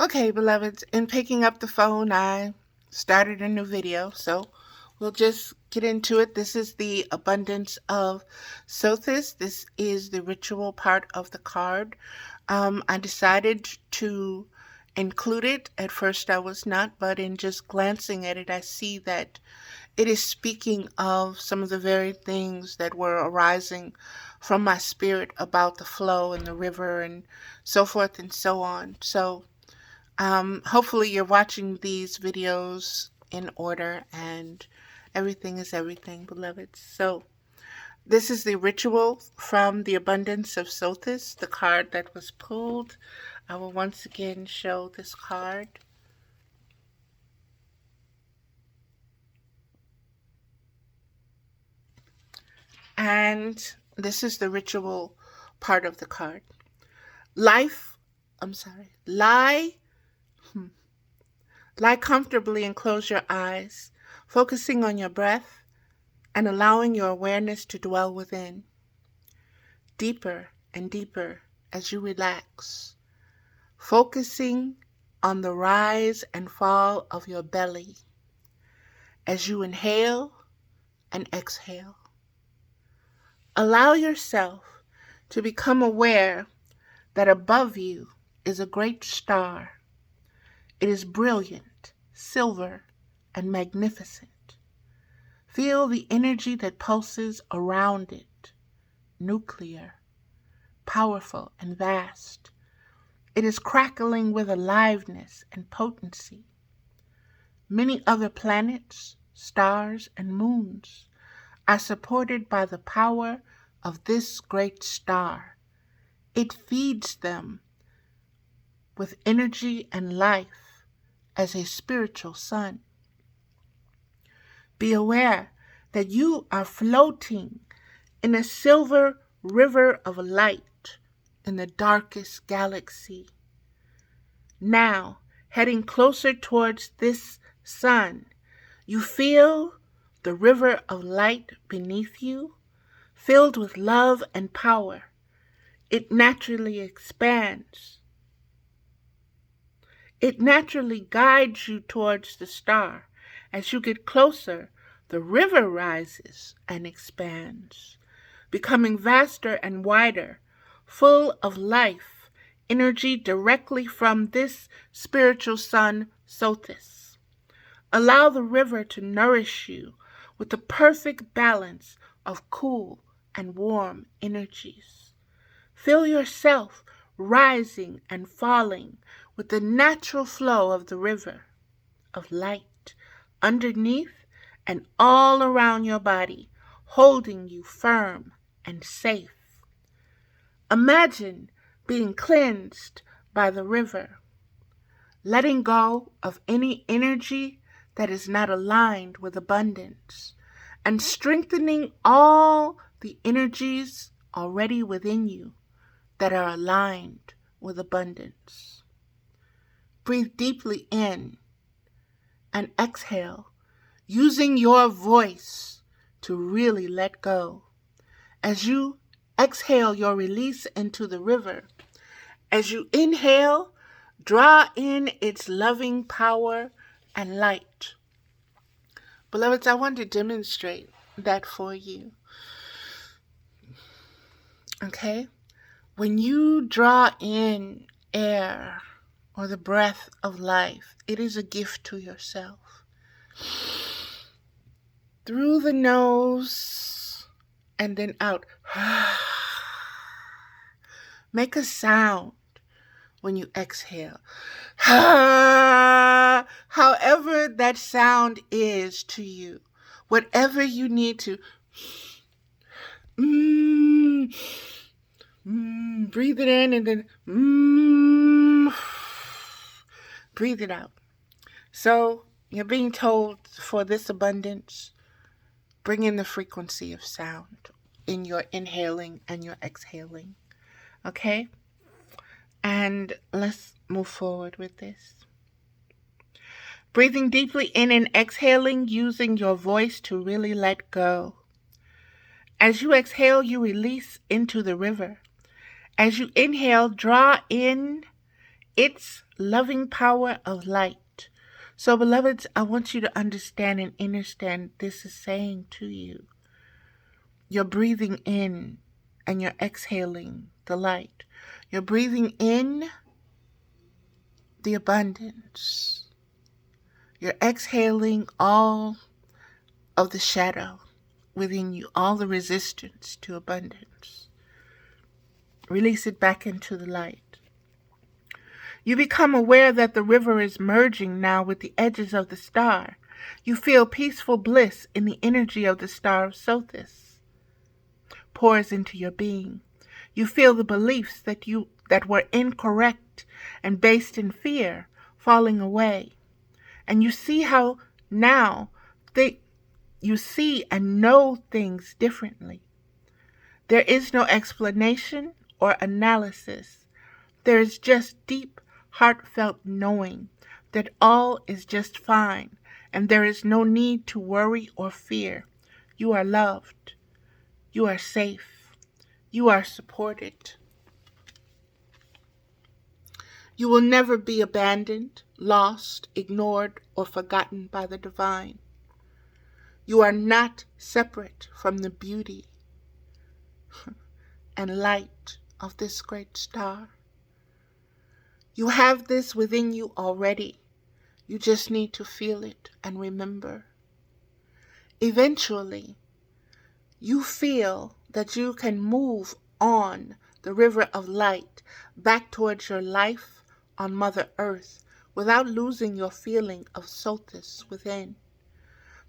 Okay, beloveds, in picking up the phone, I started a new video, so we'll just get into it. This is the abundance of Sothis. This is the ritual part of the card. I decided to include it. At first, I was not, but in just glancing at it, I see that it is speaking of some of the very things that were arising from my spirit about the flow and the river and so forth and so on. So, hopefully you're watching these videos in order and everything is everything, beloveds. So this is the ritual from the abundance of Sothis, the card that was pulled. I will once again show this card. And this is the ritual part of the card. Lie comfortably and close your eyes, focusing on your breath and allowing your awareness to dwell within, deeper and deeper as you relax, focusing on the rise and fall of your belly as you inhale and exhale. Allow yourself to become aware that above you is a great star. It is brilliant, silver, and magnificent. Feel the energy that pulses around it, nuclear, powerful, and vast. It is crackling with aliveness and potency. Many other planets, stars, and moons are supported by the power of this great star. It feeds them with energy and life as a spiritual sun. Be aware that you are floating in a silver river of light in the darkest galaxy. Now, heading closer towards this sun, you feel the river of light beneath you, filled with love and power. It naturally expands. It naturally guides you towards the star. As you get closer, the river rises and expands, becoming vaster and wider, full of life, energy directly from this spiritual sun, Sothis. Allow the river to nourish you with the perfect balance of cool and warm energies. Feel yourself rising and falling with the natural flow of the river of light underneath and all around your body, holding you firm and safe. Imagine being cleansed by the river, letting go of any energy that is not aligned with abundance, and strengthening all the energies already within you that are aligned with abundance. Breathe deeply in and exhale, using your voice to really let go. As you exhale your release into the river, as you inhale, draw in its loving power and light. Beloveds, I want to demonstrate that for you. Okay? When you draw in air or the breath of life, it is a gift to yourself. Through the nose and then out. Make a sound when you exhale. However that sound is to you. Whatever you need to. Breathe it in and then breathe it out. So you're being told for this abundance, bring in the frequency of sound in your inhaling and your exhaling. Okay? And let's move forward with this. Breathing deeply in and exhaling, using your voice to really let go. As you exhale, you release into the river. As you inhale, draw in its loving power of light. So, beloveds, I want you to understand and understand this is saying to you. You're breathing in and you're exhaling the light. You're breathing in the abundance. You're exhaling all of the shadow within you, all the resistance to abundance. Release it back into the light. You become aware that the river is merging now with the edges of the star. You feel peaceful bliss in the energy of the star of Sothis pours into your being. You feel the beliefs that were incorrect and based in fear falling away. And you see how now you see and know things differently. There is no explanation or analysis. There is just deep, heartfelt knowing that all is just fine and there is no need to worry or fear. You are loved. You are safe. You are supported. You will never be abandoned, lost, ignored, or forgotten by the divine. You are not separate from the beauty and light of this great star. You have this within you already. You just need to feel it and remember. Eventually, you feel that you can move on the river of light back towards your life on Mother Earth without losing your feeling of Sothis within.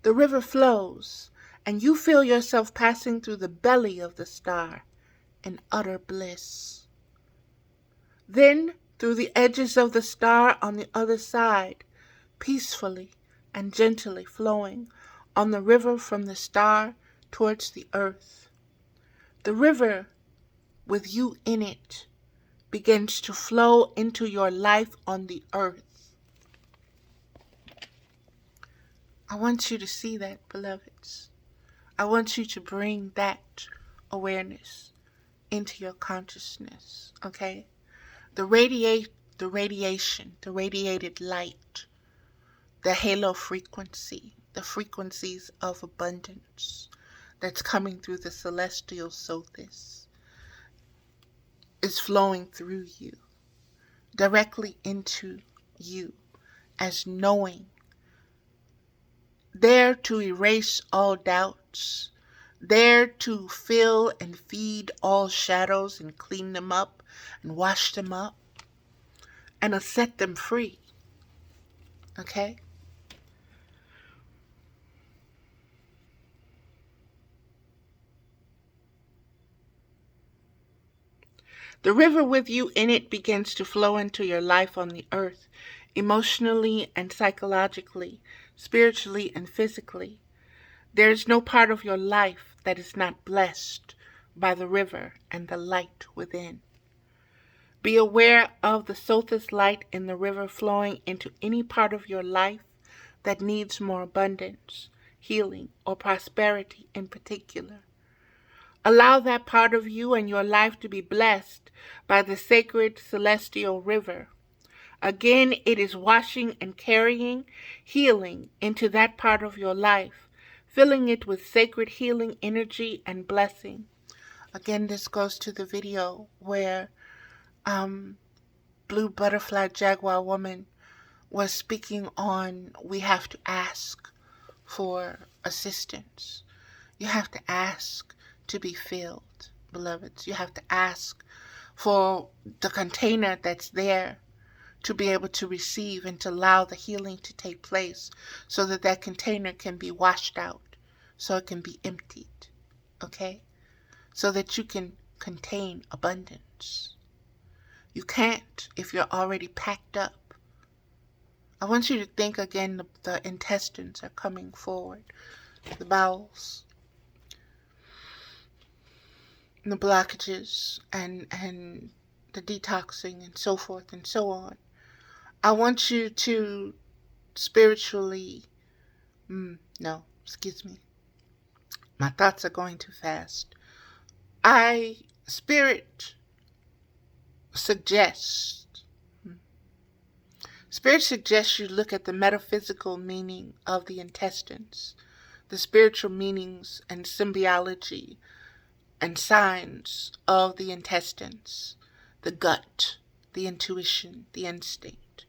The river flows, and you feel yourself passing through the belly of the star in utter bliss. Then, through the edges of the star on the other side, peacefully and gently flowing on the river from the star towards the earth. The river, with you in it, begins to flow into your life on the earth. I want you to see that, beloveds. I want you to bring that awareness into your consciousness, okay? The radiation, the radiated light, the halo frequency, the frequencies of abundance that's coming through the celestial Sothis is flowing through you, directly into you as knowing, there to erase all doubts, there to fill and feed all shadows and clean them up and wash them up and set them free. Okay? The river with you in it begins to flow into your life on the earth, emotionally and psychologically, spiritually and physically. There is no part of your life that is not blessed by the river and the light within. Be aware of the Sothis light in the river flowing into any part of your life that needs more abundance, healing, or prosperity in particular. Allow that part of you and your life to be blessed by the sacred celestial river. Again, it is washing and carrying healing into that part of your life, filling it with sacred healing energy and blessing. Again, this goes to the video where Blue Butterfly Jaguar Woman was speaking on we have to ask for assistance. You have to ask to be filled, beloveds. You have to ask for the container that's there to be able to receive and to allow the healing to take place so that that container can be washed out, so it can be emptied, okay? So that you can contain abundance. You can't if you're already packed up. I want you to think again, the intestines are coming forward, the bowels, the blockages and the detoxing and so forth and so on. I want you to spiritually, excuse me. My thoughts are going too fast. Spirit suggests Spirit suggests you look at the metaphysical meaning of the intestines, the spiritual meanings and symbiology and signs of the intestines, the gut, the intuition, the instinct,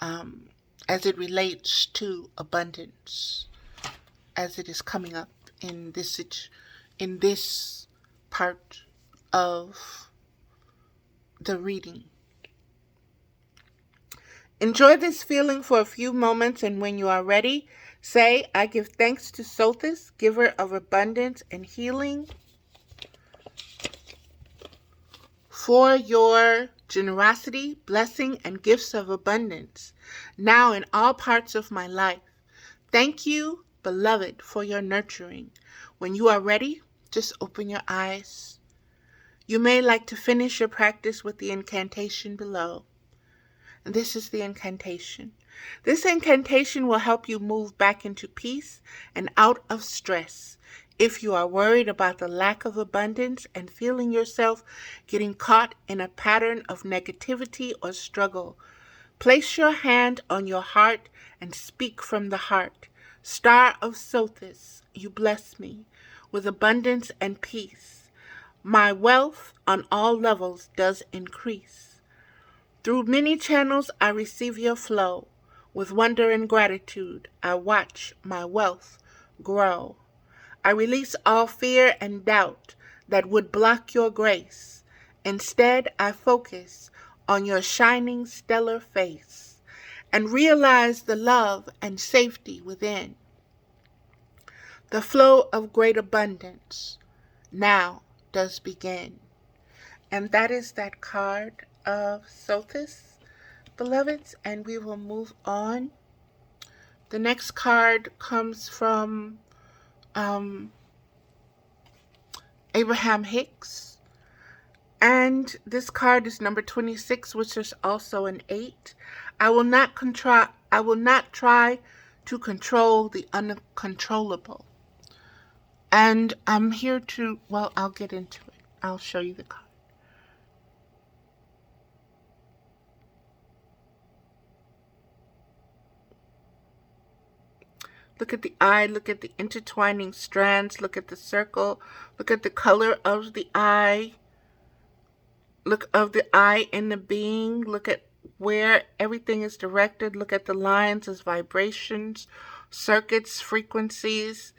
as it relates to abundance, as it is coming up in this part of the reading. Enjoy this feeling for a few moments, and when you are ready, say, I give thanks to Sothis, giver of abundance and healing, for your generosity, blessing, and gifts of abundance, now in all parts of my life. Thank you, beloved, for your nurturing. When you are ready, just open your eyes. You may like to finish your practice with the incantation below. And this is the incantation. This incantation will help you move back into peace and out of stress. If you are worried about the lack of abundance and feeling yourself getting caught in a pattern of negativity or struggle, place your hand on your heart and speak from the heart. Star of Sothis, you bless me with abundance and peace. My wealth on all levels does increase. Through many channels I receive your flow. With wonder and gratitude I watch my wealth grow. I release all fear and doubt that would block your grace. Instead, I focus on your shining stellar face and realize the love and safety within. The flow of great abundance now does begin. And that is that card of Sothis, beloveds, and we will move on. The next card comes from Abraham Hicks, and this card is number 26, which is also an 8. I will not try to control the uncontrollable. And I'm here to, well, I'll get into it. I'll show you the card. Look at the eye, look at the intertwining strands, look at the circle, look at the color of the eye, look of the eye in the being, look at where everything is directed, look at the lines as vibrations, circuits, frequencies.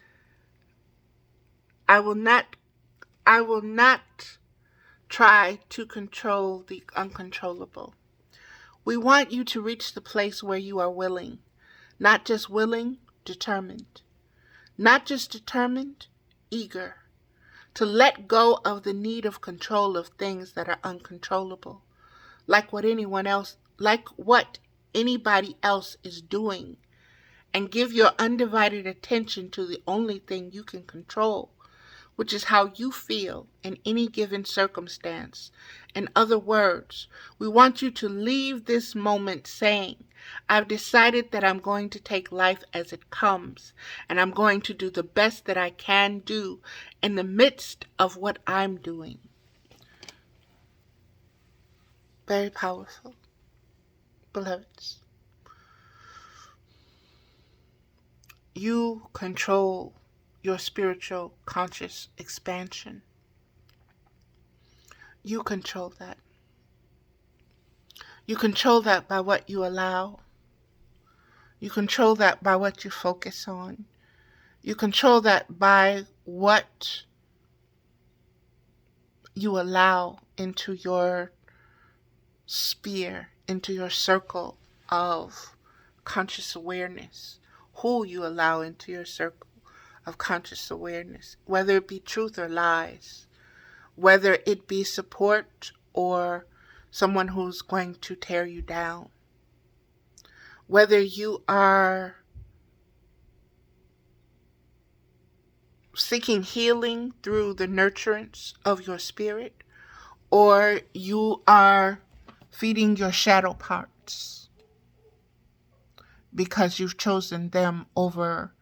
I will not try to control the uncontrollable. We want you to reach the place where you are willing, not just willing, determined. Not just determined, eager. To let go of the need of control of things that are uncontrollable. Like what anybody else is doing. And give your undivided attention to the only thing you can control, which is how you feel in any given circumstance. In other words, we want you to leave this moment saying, I've decided that I'm going to take life as it comes, and I'm going to do the best that I can do in the midst of what I'm doing. Very powerful, beloveds. You control your spiritual conscious expansion. You control that. You control that by what you allow. You control that by what you focus on. You control that by what you allow into your sphere, into your circle of conscious awareness. Who you allow into your circle of conscious awareness, whether it be truth or lies, whether it be support or someone who's going to tear you down, whether you are seeking healing through the nurturance of your spirit, or you are feeding your shadow parts because you've chosen them over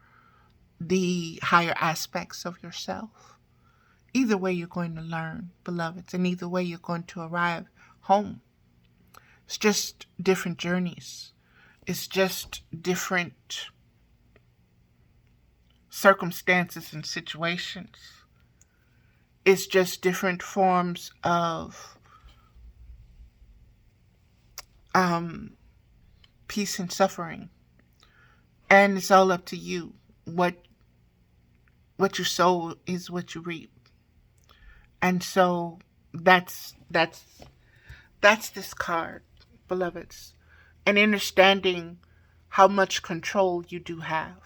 the higher aspects of yourself. Either way you're going to learn, beloveds, and either way you're going to arrive home. It's just different journeys. It's just different circumstances and situations. It's just different forms of um, peace and suffering. And it's all up to you. What you sow is what you reap. And so that's this card, beloveds. And understanding how much control you do have.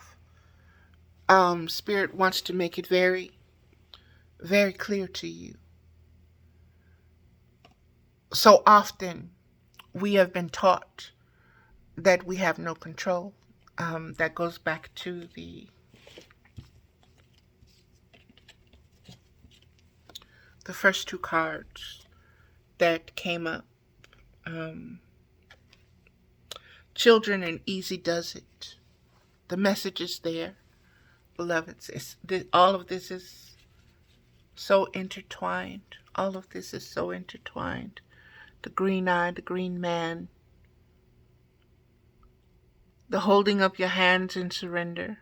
Spirit wants to make it very, very clear to you. So often we have been taught that we have no control. That goes back to the first two cards that came up. Children and easy does it. The message is there, beloveds. All of this is so intertwined. All of this is so intertwined. The green eye, the green man, the holding up your hands in surrender,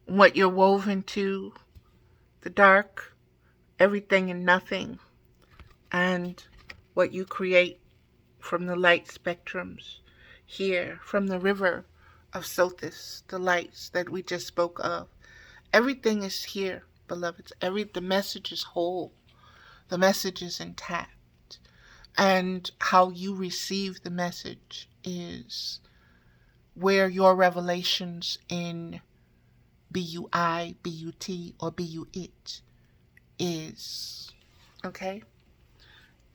what you're woven to, the dark, everything and nothing, and what you create from the light spectrums here, from the river of Sothis, the lights that we just spoke of. Everything is here, beloveds. The message is whole. The message is intact. And how you receive the message is where your revelations in B.U.I, B.U.T, or B.U.It is. Okay?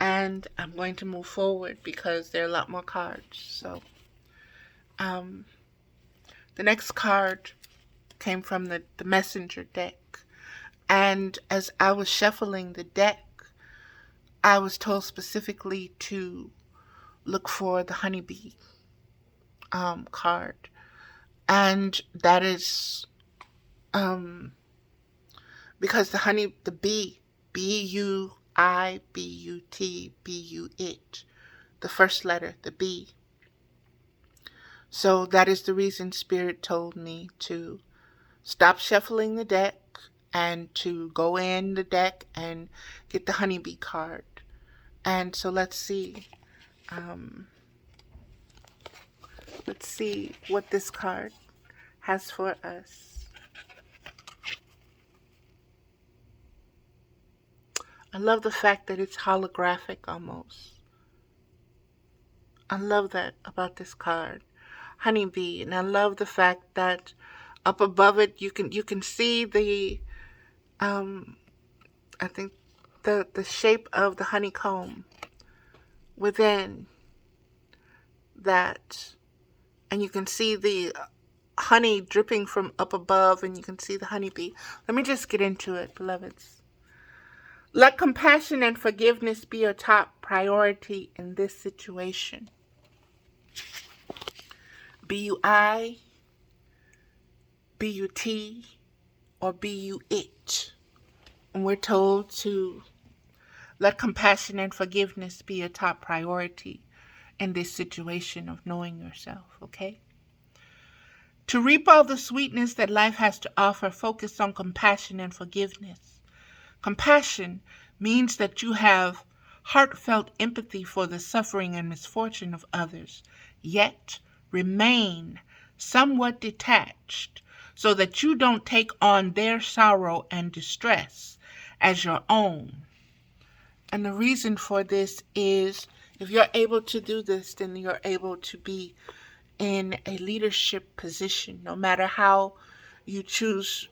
And I'm going to move forward because there are a lot more cards. So, the next card came from the messenger deck. And as I was shuffling the deck, I was told specifically to look for the honeybee card. And that is because the bee, B.U.I, B.U.T, B.U.It, the first letter, the B. So that is the reason Spirit told me to stop shuffling the deck and to go in the deck and get the honeybee card. And so let's see. Let's see what this card has for us. I love the fact that it's holographic almost. I love that about this card. Honeybee. And I love the fact that up above it you can see the I think the shape of the honeycomb within that, and you can see the honey dripping from up above, and you can see the honeybee. Let me just get into it, beloveds. Let compassion and forgiveness be your top priority in this situation. B.U.I, B.U.T, or B.U.It. And we're told to let compassion and forgiveness be your top priority in this situation of knowing yourself, okay? To reap all the sweetness that life has to offer, focus on compassion and forgiveness. Compassion means that you have heartfelt empathy for the suffering and misfortune of others, yet remain somewhat detached so that you don't take on their sorrow and distress as your own. And the reason for this is if you're able to do this, then you're able to be in a leadership position, no matter how you choose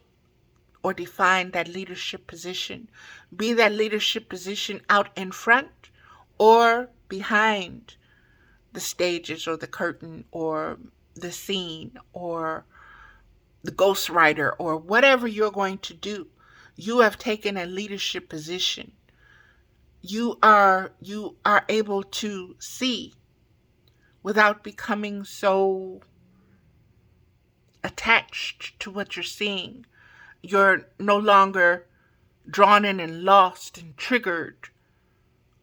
or define that leadership position. Be that leadership position out in front or behind the stages or the curtain or the scene or the ghostwriter or whatever you're going to do. You have taken a leadership position. You are able to see without becoming so attached to what you're seeing. You're no longer drawn in and lost and triggered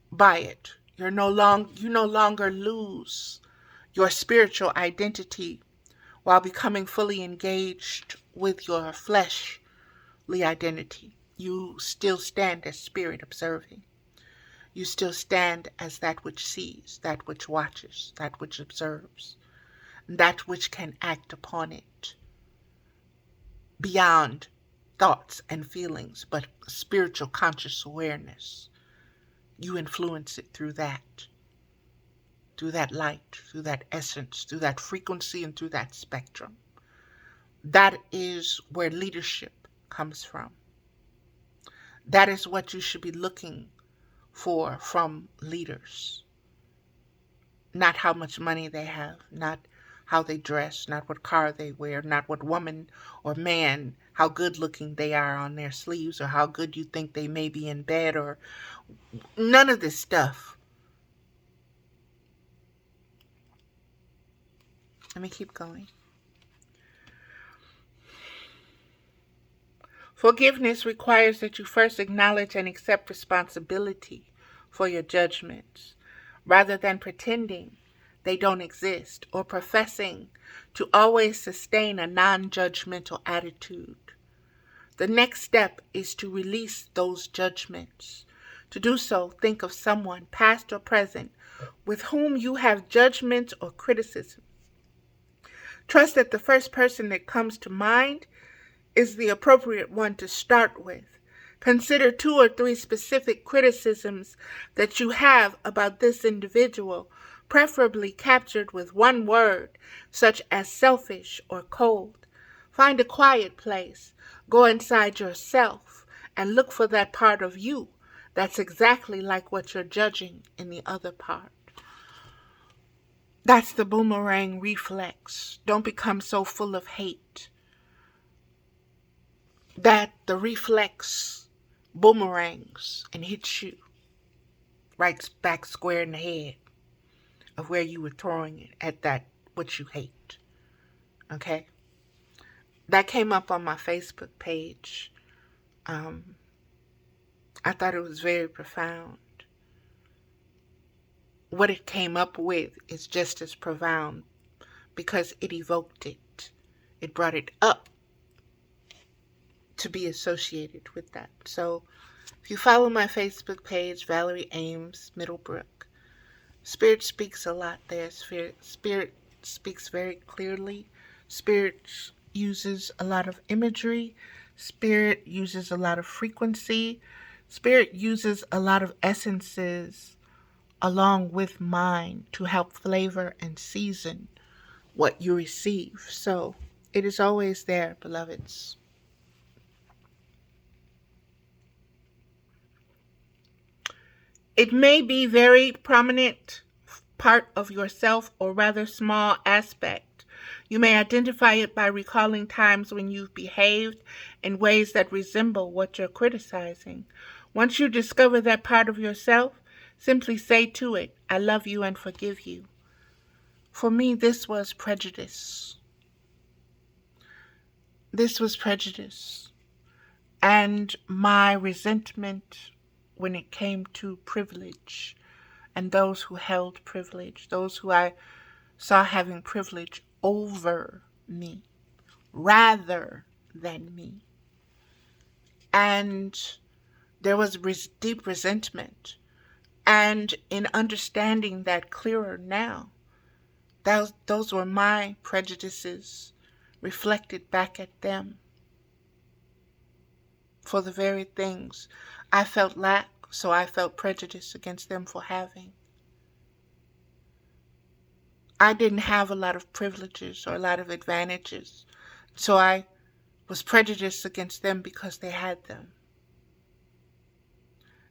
by it. You no longer lose your spiritual identity while becoming fully engaged with your fleshly identity. You still stand as spirit observing. You still stand as that which sees, that which watches, that which observes, that which can act upon it beyond thoughts and feelings, but spiritual conscious awareness. You influence it through that light, through that essence, through that frequency, and through that spectrum. That is where leadership comes from. That is what you should be looking for from leaders. Not how much money they have, not how they dress, not what car they wear, not what woman or man, how good looking they are on their sleeves, or how good you think they may be in bed, or none of this stuff. Let me keep going. Forgiveness requires that you first acknowledge and accept responsibility for your judgments, rather than pretending they don't exist or professing to always sustain a non-judgmental attitude. The next step is to release those judgments. To do so, think of someone, past or present, with whom you have judgments or criticism. Trust that the first person that comes to mind is the appropriate one to start with. Consider 2 or 3 specific criticisms that you have about this individual, preferably captured with one word, such as selfish or cold. Find a quiet place, go inside yourself, and look for that part of you that's exactly like what you're judging in the other part. That's the boomerang reflex. Don't become so full of hate that the reflex boomerangs and hits you right back square in the head of where you were throwing it at that what you hate. Okay? That came up on my Facebook page. I thought it was very profound. What it came up with is just as profound because it evoked it. It brought it up to be associated with that. So if you follow my Facebook page, Valerie Ames Middlebrook, Spirit speaks a lot there. Spirit speaks very clearly. Spirit uses a lot of imagery. Spirit uses a lot of frequency. Spirit uses a lot of essences along with mind to help flavor and season what you receive. So it is always there, beloveds. It may be very prominent part of yourself or rather small aspect. You may identify it by recalling times when you've behaved in ways that resemble what you're criticizing. Once you discover that part of yourself, simply say to it, I love you and forgive you. For me, this was prejudice. This was prejudice. And my resentment when it came to privilege and those who held privilege, those who I saw having privilege over me, rather than me. And there was deep resentment. And in understanding that clearer now, those were my prejudices reflected back at them for the very things I felt lack, so I felt prejudice against them for having. I didn't have a lot of privileges or a lot of advantages, so I was prejudiced against them because they had them.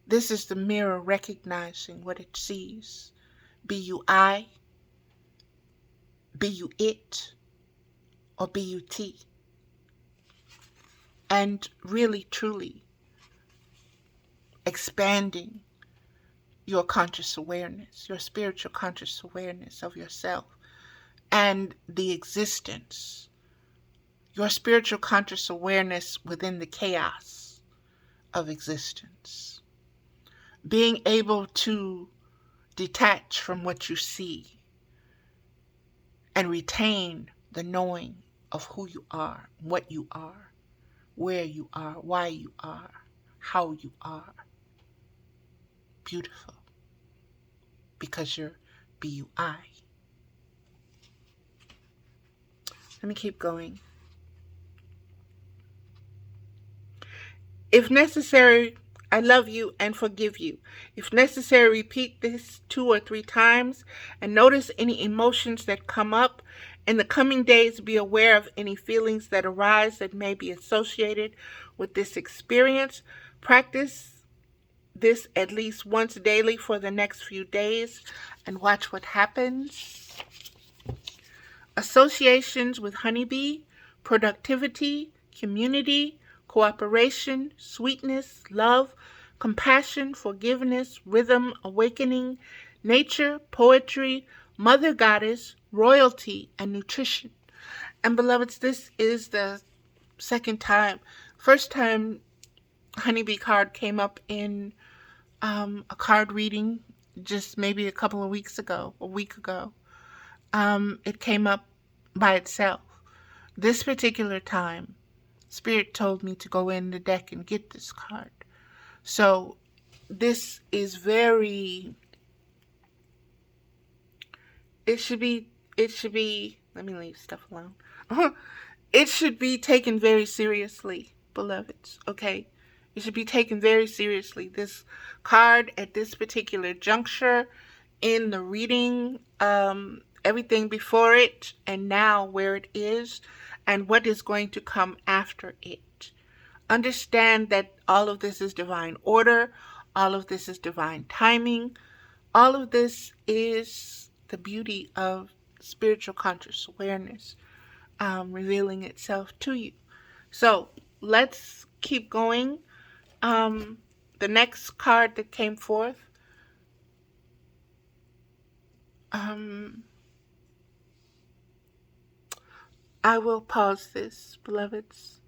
This is the mirror recognizing what it sees. B.U.I, B.U.It, or B.U.T. And really, truly expanding your conscious awareness, your spiritual conscious awareness of yourself and the existence, your spiritual conscious awareness within the chaos of existence. Being able to detach from what you see and retain the knowing of who you are, what you are, where you are, why you are, how you are. Beautiful. Because you're B.U.I. Let me keep going. If necessary, I love you and forgive you. If necessary, repeat this 2 or 3 times and notice any emotions that come up. In the coming days, be aware of any feelings that arise that may be associated with this experience. Practice this at least once daily for the next few days and watch what happens. Associations with honeybee, productivity, community, cooperation, sweetness, love, compassion, forgiveness, rhythm, awakening, nature, poetry, mother goddess, royalty, and nutrition. And beloveds, this is the second time. First time honeybee card came up in a card reading just maybe a couple of weeks ago, a week ago. It came up by itself. This particular time, Spirit told me to go in the deck and get this card. So this is very, it should be, let me leave stuff alone. It should be taken very seriously, beloveds, okay? It should be taken very seriously. This card at this particular juncture in the reading, everything before it and now where it is and what is going to come after it. Understand that all of this is divine order. All of this is divine timing. All of this is the beauty of spiritual conscious awareness revealing itself to you. So let's keep going. The next card that came forth, I will pause this, beloveds.